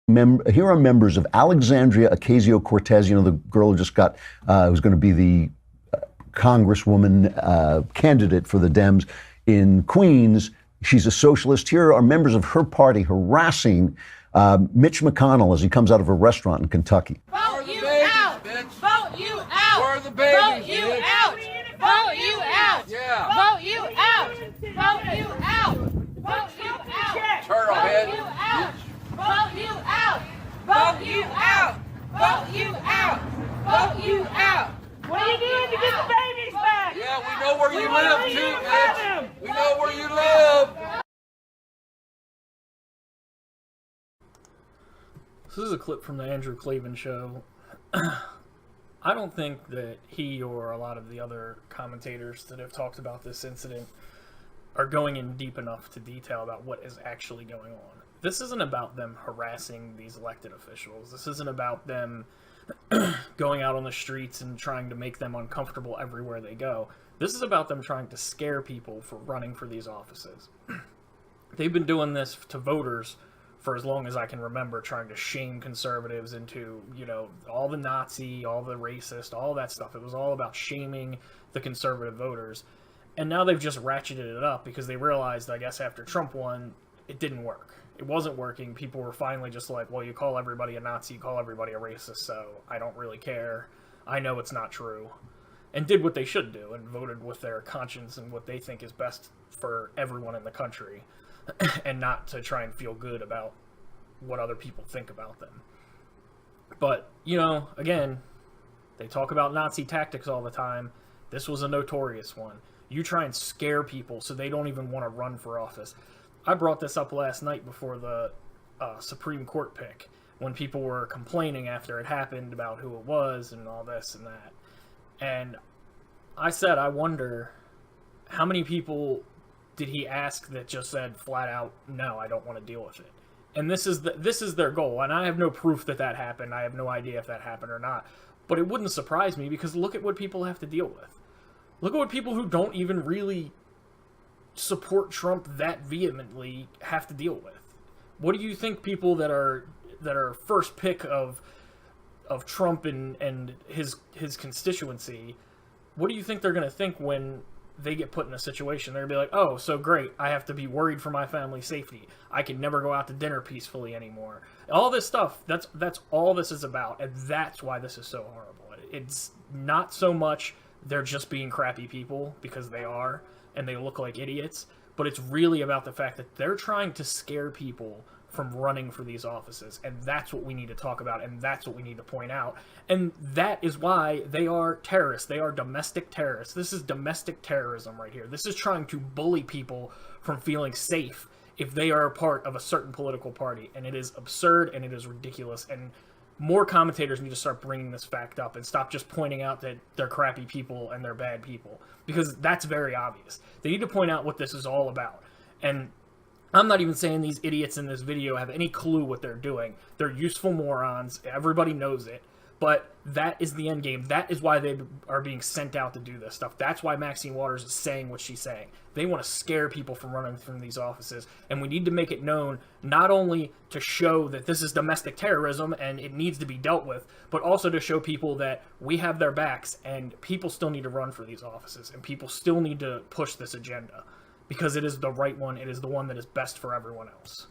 Here are members of Alexandria Ocasio-Cortez, the girl who just got, who's going to be the congresswoman candidate for the Dems in Queens. She's a socialist. Here are members of her party harassing Mitch McConnell as he comes out of a restaurant in Kentucky. Vote you out! Vote you out! Where are the babies, Vote you bitch? out! Vote you out! Yeah. Vote you out! Vote you out! Vote you out! Turtlehead. Vote you out! Vote you out! Vote you out! Vote you out! Vote you out! What are you doing to get the babies back? Yeah, we know where you We know live where too, you bitch. live. We know where you live. This is a clip from the Andrew Klavan show. I don't think that he or a lot of the other commentators that have talked about this incident are going in deep enough to detail about what is actually going on. This isn't about them harassing these elected officials. This isn't about them going out on the streets and trying to make them uncomfortable everywhere they go. This is about them trying to scare people for running for these offices. They've been doing this to voters for as long as I can remember, trying to shame conservatives into, all the Nazi, all the racist, all that stuff. It was all about shaming the conservative voters. And now they've just ratcheted it up because they realized, I guess, after Trump won, it didn't work. It wasn't working. People were finally just like, well, you call everybody a Nazi, you call everybody a racist, so I don't really care. I know it's not true. And did what they should do and voted with their conscience and what they think is best for everyone in the country and not to try and feel good about what other people think about them. But, again, they talk about Nazi tactics all the time. This was a notorious one. You try and scare people so they don't even want to run for office. I brought this up last night before the Supreme Court pick, when people were complaining after it happened about who it was and all this and that. And I said, I wonder how many people did he ask that just said flat out, no, I don't want to deal with it. And this is their goal. And I have no proof that that happened. I have no idea if that happened or not. But it wouldn't surprise me because look at what people have to deal with. Look at what people who don't even really support Trump that vehemently have to deal with. What do you think people that are first pick of Trump and his constituency, what do you think they're going to think when they get put in a situation? They're going to be like, oh, so great, I have to be worried for my family's safety. I can never go out to dinner peacefully anymore. All this stuff, that's all this is about, and that's why this is so horrible. It's not so much they're just being crappy people, because they are, and they look like idiots, but it's really about the fact that they're trying to scare people from running for these offices, and that's what we need to talk about, and that's what we need to point out. And that is why they are terrorists. They are domestic terrorists. This is domestic terrorism right here. This is trying to bully people from feeling safe if they are a part of a certain political party, and it is absurd and it is ridiculous. And more commentators need to start bringing this fact up and stop just pointing out that they're crappy people and they're bad people, because that's very obvious. They need to point out what this is all about. And I'm not even saying these idiots in this video have any clue what they're doing. They're useful morons. Everybody knows it. But that is the end game. That is why they are being sent out to do this stuff. That's why Maxine Waters is saying what she's saying. They want to scare people from running from these offices. And we need to make it known, not only to show that this is domestic terrorism and it needs to be dealt with, but also to show people that we have their backs and people still need to run for these offices and people still need to push this agenda because it is the right one. It is the one that is best for everyone else.